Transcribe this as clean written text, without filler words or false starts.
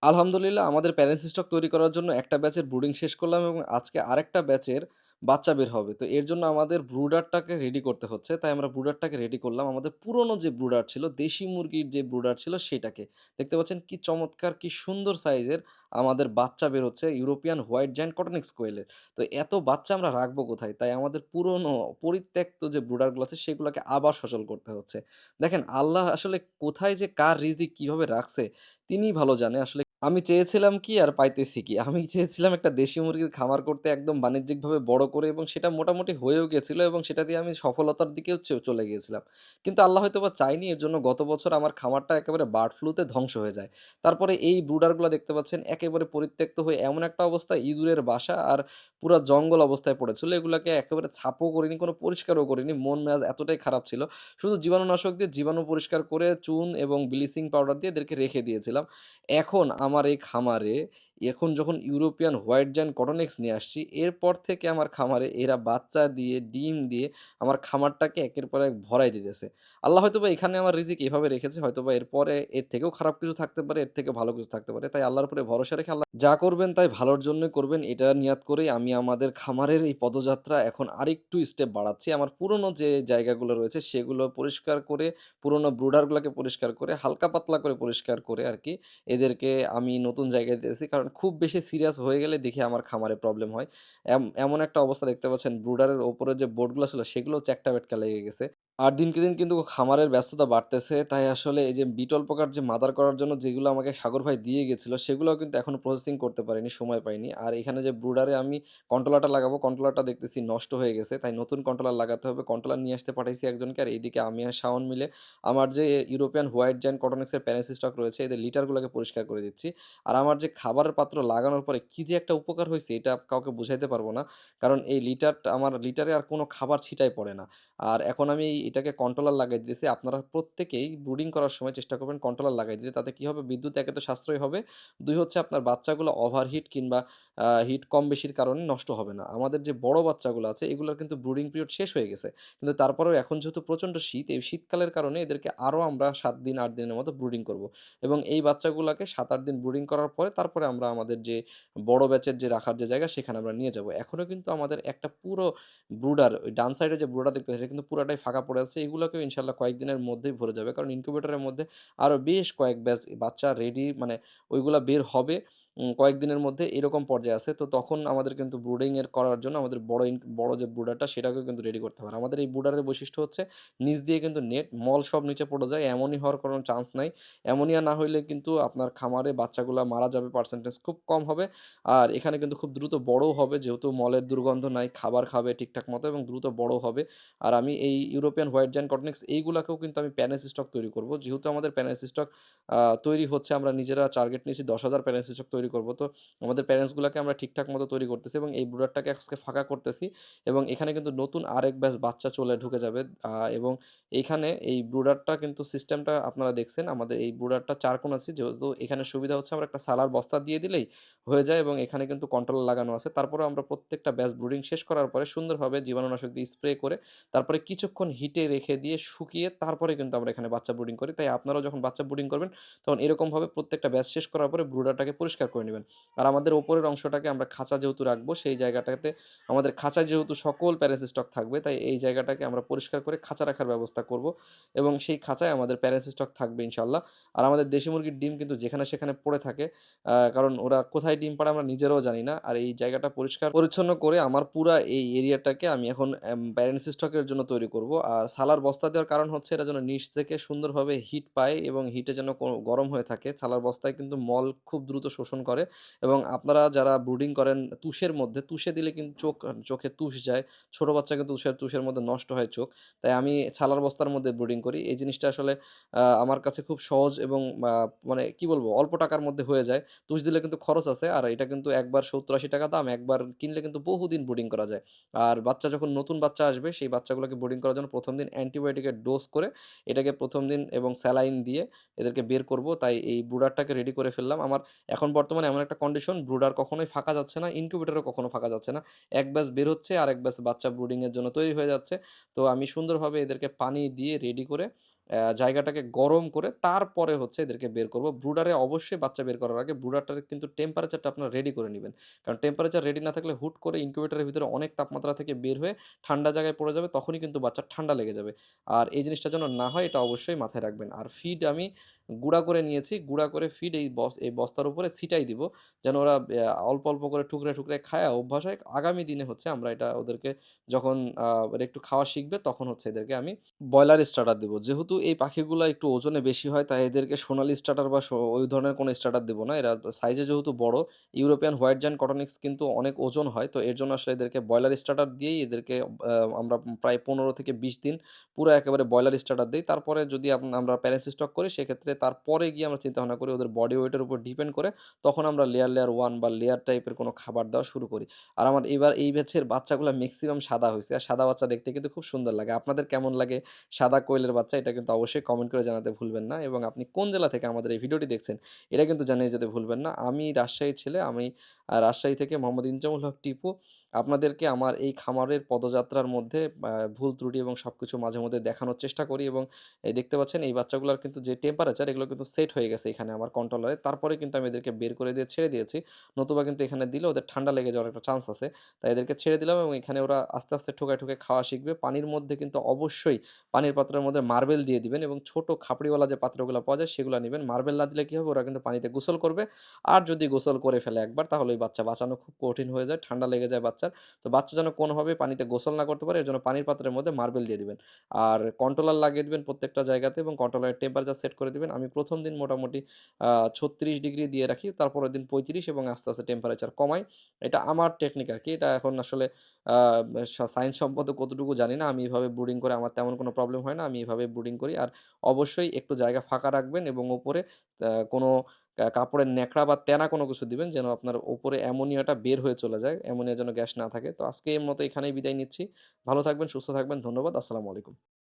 আলহামদুলিল্লাহ আমাদের parents stock তৈরি করার জন্য একটা ব্যাচের ব্রুডিং শেষ করলাম এবং আজকে আরেকটা ব্যাচের বাচ্চা বের হবে। তো এর জন্য আমাদের ব্রুডারটাকে রেডি করতে হচ্ছে। তাই আমরা ব্রুডারটাকে রেডি করলাম। আমাদের পুরনো যে ব্রুডার ছিল, দেশি মুরগির যে ব্রুডার ছিল সেটাকে। দেখতে পাচ্ছেন কি চমৎকার, কি সুন্দর সাইজের আমাদের বাচ্চা বের হচ্ছে ইউরোপিয়ান হোয়াইট জায়ান্ট কটনিক্স কোয়েলের। তো এত বাচ্চা আমরা রাখবো কোথায়? তাই আমাদের পুরনো পরিত্যক্ত যে ব্রুডারগুলো আছে সেগুলোকে আবার সচল করতে হচ্ছে। দেখেন আল্লাহ আসলে কোথায় যে কার রিজিক কিভাবে রাখছে তিনিই ভালো জানে। আসলে আমি চেয়েছিলাম কি আর পাইতেছি কি? আমি চেয়েছিলাম একটা দেশি মুরগির খামার করতে একদম বাণিজ্যিকভাবে বড় করে এবং সেটা মোটামুটি হয়েও গিয়েছিল এবং সেটা দিয়ে আমি সফলতার দিকেও চলে গিয়েছিলাম। কিন্তু আল্লাহ হয়তোবা চায়নি এর জন্য গত বছর আমার খামারটা একেবারে বার্ড ফ্লুতে ধ্বংস হয়ে যায়। তারপরে এই ব্রুডারগুলা দেখতে পাচ্ছেন একেবারে পরিত্যক্ত হয়ে এমন একটা অবস্থা ইঁদুরের বাসা আর পুরা জঙ্গল অবস্থায় পড়েছিল। এগুলাকে একেবারে ছাপও করিনি, কোনো পরিষ্কারও করিনি। মন মেজাজ এতটাই খারাপ ছিল। শুধু জীবাণুনাশক দিয়ে জীবাণু পরিষ্কার করে চুন এবং ব্লিচিং পাউডার দিয়ে এদেরকে রেখে দিয়েছিলাম। এখন আমার এই খামারে এখন যখন ইউরোপিয়ান হোয়াইট জায়ান্ট কটনিক্স নিয়ে আসছি, এরপর থেকে আমার খামারে এরা বাচ্চা দিয়ে, ডিম দিয়ে আমার খামারটাকে একের পর এক ভরাই দিতেছে। আল্লাহ হয়তোবা এখানে আমার রিজিক এভাবে রেখেছে, হয়তোবা এরপরে এর থেকেও খারাপ কিছু থাকতে পারে, এর থেকে ভালো কিছু থাকতে পারে। তাই আল্লাহর উপরে ভরসা রেখে আল্লাহ যা করবেন তাই ভালোর জন্যই করবেন, এটা নিয়াত করেই আমি আমাদের খামারের এই পদযাত্রা এখন আরেকটু স্টেপ বাড়াচ্ছি। আমার পুরনো যে জায়গাগুলো রয়েছে সেগুলো পরিষ্কার করে, পুরনো ব্রুডারগুলোকে পরিষ্কার করে, হালকা পাতলা করে পরিষ্কার করে আরকি এদেরকে আমি নতুন জায়গায় দিয়েছি। কারণ খুব বেশি সিরিয়াস হয়ে গেলে দেখি আমার খামারে প্রবলেম হয়। এমন একটা অবস্থা দেখতে পাচ্ছেন ব্রুডারের ওপরে যে বোর্ডগুলো ছিল সেগুলোও চ্যাপ্টা-ব্যাটকা লেগে গেছে। আর দিনকে দিন কিন্তু খামারের ব্যস্ততা বাড়তেছে। তাই আসলে এই যে বিটল পোকার যে মাদার করার জন্য যেগুলো আমাকে সাগর ভাই দিয়ে গেছিল সেগুলোও কিন্তু এখনো প্রসেসিং করতে পারিনি, সময় পাইনি। আর এখানে যে ব্রুডারে আমি কন্ট্রোলারটা লাগাবো, কন্ট্রোলারটা দেখতেছি নষ্ট হয়ে গেছে। তাই নতুন কন্ট্রোলার লাগাতে হবে। কন্ট্রোলার নিয়ে আসতে পাঠাইছি একজনকে। আর এইদিকে আমি আর শাওন মিলে আমার যে ইউরোপিয়ান হোয়াইট জায়ান্ট কটনিক্সের প্যারেন্টস স্টক রয়েছে এদের লিটারগুলোকে পরিষ্কার করে দিচ্ছি। আর আমার যে খাবারের পাত্র লাগানোর পরে কি যে একটা উপকার হইছে এটা কাউকে বুঝাইতে পারব না। কারণ এই লিটারটা আমার লিটারে আর কোনো খাবার ছিটায় পড়ে না। আর এখন আমি এটাকে কন্ট্রোলার লাগাই দিয়েছি। আপনারা প্রত্যেকেই ব্রুডিং করার সময় চেষ্টা করবেন কন্ট্রোলার লাগাই দিতে। তাতে কি হবে? বিদ্যুৎ একে তো সাশ্রয় হবে। ২ হচ্ছে আপনার বাচ্চাগুলো ওভারহিট কিংবা হিট কম বেশির কারণে নষ্ট হবে না। আমাদের যে বড় বাচ্চাগুলো আছে এগুলোর কিন্তু ব্রুডিং পিরিয়ড শেষ হয়ে গেছে। কিন্তু তারপরেও এখন যেহেতু প্রচণ্ড শীত, এই শীতকালের কারণে এদেরকে আরও আমরা ৭ দিন ৮ দিনের মতো ব্রুডিং করব। এবং এই বাচ্চাগুলাকে ৭-৮ দিন ব্রুডিং করার পরে তারপরে আমরা আমাদের যে বড় ব্যাচের যে রাখার যে জায়গা সেখানে আমরা নিয়ে যাব। এখনো কিন্তু আমাদের একটা পুরো ব্রুডার ওই ডান সাইডে যে ব্রুডার দেখতেছেন এটা কিন্তু পুরাটাই ফাঁকা পড়ে আছে। এগুলোকেও ইনশাআল্লাহ কয়েকদিনের মধ্যেই ভরে যাবে। কারণ ইনকিউবেটরের মধ্যে আরও বেশ কয়েক ব্যাচ বাচ্চা রেডি মানে ওইগুলা বের হবে কয়েকদিনের মধ্যে এরকম পর্যায়ে আছে। তো তখন আমাদের কিন্তু ব্রুডিং এর করার জন্য আমাদের বড় যে ব্রুডারটা সেটাকেও কিন্তু রেডি করতে হবে। আর আমাদের এই ব্রুডারের বৈশিষ্ট্য হচ্ছে নিচ দিয়ে কিন্তু নেট, মল সব নিচে পড়ে যায়। এমনই হওয়ার কোনো চান্স নাই। অ্যামোনিয়া না হইলে কিন্তু আপনার খামারে বাচ্চাগুলা মারা যাবে, পার্সেন্টেজ খুব কম হবে। আর এখানে কিন্তু খুব দ্রুত বড়ও হবে যেহেতু মলের দুর্গন্ধ নাই, খাবার খাবে ঠিকঠাক মতো এবং দ্রুত বড় হবে। আর আমি এই ইউরোপিয়ান হোয়াইট জায়ান্ট কটনিক্স এইগুলাকেও কিন্তু আমি প্যানেস স্টক তৈরি করব। যেহেতু আমাদের প্যানেস স্টক তৈরি হচ্ছে, আমরা নিজেরা টার্গেট নিয়েছি ১০,০০০ প্যানেস স্টক তৈরি করব। তো আমাদের প্যারেন্টসগুলাকে আমরা ঠিকঠাক মতো তৈরি করতেছি এবং এই ব্রুডারটাকে আজকে ফাঁকা করতেছি এবং এখানে কিন্তু নতুন আরেক ব্যাচ বাচ্চা চলে ঢুকে যাবে। এবং এইখানে এই ব্রুডারটা কিন্তু সিস্টেমটা আপনারা দেখছেন আমাদের এই ব্রুডারটা ৪ কোণ আছে, যেহেতু এখানে সুবিধা হচ্ছে আমরা একটা সালার বস্তা দিয়ে দিলেই হয়ে যায় এবং এখানে কিন্তু কন্ট্রোলার লাগানো আছে। তারপরেও আমরা প্রত্যেকটা ব্যাচ ব্রুডিং শেষ করার পরে সুন্দরভাবে জীবাণুনাশক দিয়ে স্প্রে করে তারপরে কিছুক্ষণ হিটে রেখে দিয়ে শুকিয়ে তারপরে কিন্তু আমরা এখানে বাচ্চা ব্রুডিং করি। তাই আপনারাও যখন বাচ্চা ব্রুডিং করবেন তখন এরকমভাবে প্রত্যেকটা ব্যাচ শেষ করার পরে ব্রুডারটাকে পরিষ্কার করে নিবেন। আর আমাদের উপরের অংশটাকে আমরা খাঁচা যেহেতু রাখবো সেই জায়গাটাতে আমাদের খাঁচায় যেহেতু সকল প্যারেন্টস স্টক থাকবে তাই এই জায়গাটাকে আমরা পরিষ্কার করে খাঁচা রাখার ব্যবস্থা করব এবং সেই খাঁচায় আমাদের প্যারেন্টস স্টক থাকবে ইনশাআল্লাহ। আর আমাদের দেশি মুরগির ডিম কিন্তু যেখানে সেখানে পড়ে থাকে। কারণ ওরা কোথায় ডিম পাড়ে আমরা নিজেরাও জানি না। আর এই জায়গাটা পরিষ্কার পরিচ্ছন্ন করে আমার পুরা এই এরিয়াটাকে আমি এখন প্যারেন্টস স্টকের জন্য তৈরি করব। আর সালার বস্তা দেওয়ার কারণ হচ্ছে এটা যেন নিচ থেকে সুন্দরভাবে হিট পায় এবং হিটে যেন গরম হয়ে থাকে। সালার বস্তায় কিন্তু মল খুব দ্রুত শোষণ করে এবং আপনারা যারা ব্রুডিং করেন তুষের মধ্যে, তুষে দিলে কিন্তু চোখে তুষ যায়। ছোট বাচ্চা কিন্তু তুষের মধ্যে নষ্ট হয় চোখ। তাই আমি ছালার বস্তার মধ্যে ব্রুডিং করি। এই জিনিসটা আসলে আমার কাছে খুব সহজ এবং মানে কি বলবো অল্প টাকার মধ্যে হয়ে যায়। তুষ দিলে কিন্তু খরচ আছে। আর এটা কিন্তু একবার ৳৭০-৮০ দাম। একবার কিনলে কিন্তু বহুদিন ব্রুডিং করা যায়। আর বাচ্চা যখন নতুন বাচ্চা আসবে সেই বাচ্চাগুলোকে ব্রুডিং করার জন্য ১ম দিন অ্যান্টিবায়োটিকের ডোজ করে এটাকে ১ম দিন এবং স্যালাইন দিয়ে এদেরকে বের করব। তাই এই ব্রুডারটাকে রেডি করে ফেললাম। আমার এখন বর্তমানে এমন একটা কন্ডিশন ব্রুডার কখনোই ফাঁকা যাচ্ছে না, ইনকিউবেটরও কখনো ফাঁকা যাচ্ছে না। এক ব্যাচ বের হচ্ছে আরেক ব্যাচ বাচ্চা ব্রুডিং এর জন্য তৈরি হয়ে যাচ্ছে। তো আমি সুন্দরভাবে এদেরকে পানি দিয়ে রেডি করে জায়গাটাকে গরম করে তারপরে হচ্ছে এদেরকে বের করব। ব্রুডারে অবশ্যই বাচ্চা বের করার আগে ব্রুডারটার কিন্তু টেম্পারেচারটা আপনারা রেডি করে নিবেন। কারণ টেম্পারেচার রেডি না থাকলে হুট করে ইনকিউবেটরের ভিতরে অনেক তাপমাত্রা থেকে বের হয়ে ঠান্ডা জায়গায় পড়ে যাবে, তখনই কিন্তু বাচ্চার ঠান্ডা লেগে যাবে। আর এই জিনিসটা যেন না হয় এটা অবশ্যই মাথায় রাখবেন। আর ফিড আমি গুঁড়া করে নিয়েছি। গুঁড়া করে ফিড এই বস্তার উপরে ছিটাই দিব। যেন ওরা অল্প, অল্প করে টুকরায়, টুকরায় খায়া অভ্যাস হয়। আগামী দিনে হচ্ছে আমরা এটা ওদেরকে যখন ওরা একটু খাওয়া শিখবে তখন হচ্ছে এদেরকে আমি ব্রয়লার স্টার্টার দিব। যেহেতু এই পাখিগুলা একটু ওজনে বেশি হয় তাই এদেরকে সোনালি স্টার্টার বা ওই ধরনের কোনো স্টার্টার দিব না। এরা সাইজে যেহেতু বড়, ইউরোপিয়ান হোয়াইট জায়ান্ট কটনিক্স কিন্তু অনেক ওজন হয়। তো এর জন্য আসলে এদেরকে ব্রয়লার স্টার্টার দিয়েই এদেরকে আমরা প্রায় ১৫ থেকে ২০ দিন পুরা একেবারে ব্রয়লার স্টার্টার দেই। তারপরে যদি আমরা প্যারেন্টস স্টক করি সেক্ষেত্রে তারপরে গিয়ে আমরা চিন্তাভাবনা করি ওদের বডি ওয়েটের উপর ডিপেন্ড করে তখন আমরা লেয়ার, লেয়ার 1 বা লেয়ার টাইপের কোনো খাবার দেওয়া শুরু করি। আর আমার এবার এই ব্যাচের বাচ্চাগুলা মেক্সিমাম সাদা হইছে। আর সাদা বাচ্চা দেখতে কিন্তু খুব সুন্দর লাগে। আপনাদের কেমন লাগে সাদা কোয়েলের বাচ্চা? এটা কিন্তু অবশ্যই কমেন্ট করে জানাতে ভুলবেন না। এবং আপনি কোন জেলা থেকে আমাদের এই ভিডিওটি দেখছেন এটা কিন্তু জানিয়ে যেতে ভুলবেন না। আমি রাজশাহীর ছেলে। আমি রাজশাহী থেকে মোহাম্মদ ইনজামুল হক টিপু। আপনাদেরকে আমার এই খামারের পদযাত্রার মধ্যে ভুল ত্রুটি এবং সবকিছু মাঝে মধ্যে দেখানোর চেষ্টা করি। এবং এই দেখতে পাচ্ছেন এই বাচ্চাগুলার কিন্তু যে টেম্পারেচার এগুলো কিন্তু সেট হয়ে গেছে এখানে আমার কন্ট্রোলারে। তারপরে কিন্তু আমি এদেরকে বের করে দিয়ে ছেড়ে দিয়েছি। নতুবা কিন্তু এখানে দিলে ওদের ঠান্ডা লেগে যাওয়ার একটা চান্স আছে। তাই এদেরকে ছেড়ে দিলাম এবং এখানে ওরা আস্তে, আস্তে ঠোকায়, ঠোকায় খাওয়া শিখবে। পানির মধ্যে কিন্তু অবশ্যই পানির পাত্রের মধ্যে মার্বেল দিয়ে দিবেন এবং ছোট খাপড়িওয়ালা যে পাত্রগুলা পাওয়া যায় সেগুলা নিবেন। মার্বেল না দিলে কি হবে? ওরা কিন্তু পানিতে গোসল করবে। আর যদি গোসল করে ফেলে একবার তাহলে ওই বাচ্চা বাঁচানো খুব কঠিন হয়ে যায়। ঠান্ডা লেগে যায় বাচ্চার। তো বাচ্চা যেন কোনোভাবেই পানিতে গোসল না করতে পারে এজন্য পানির পাত্রের মধ্যে মার্বেল দিয়ে দিবেন। আর কন্ট্রোলার লাগিয়ে দিবেন প্রত্যেকটা জায়গাতে এবং কন্ট্রোলারের টেম্পারেচার সেট করে দিবেন। আমি ১ম দিন মোটামুটি ৩৬ ডিগ্রি দিয়ে রাখি। তারপরের দিন ৩৫ এবং আস্তে, আস্তে টেম্পারেচার কমাই। এটা আমার টেকনিক আরকি। এটা এখন আসলে আ সায়েন্স সম্মত কতটুকু জানি না। আমি এভাবে ব্রুডিং করে আমার তেমন কোনো প্রবলেম হয় না। আমি এভাবে ব্রুডিং করি। আর অবশ্যই একটু জায়গা ফাঁকা রাখবেন এবং উপরে কোনো কাপড়ের ন্যাকড়া বা তেনা কোনো কিছু দিবেন যেন আপনার উপরে অ্যামোনিয়াটা বের হয়ে চলে যায়। অ্যামোনিয়া যেন গ্যাস না থাকে। তো আজকে এর মতো এখানেই বিদায় নিচ্ছি। ভালো থাকবেন, সুস্থ থাকবেন। ধন্যবাদ। আসসালামু আলাইকুম।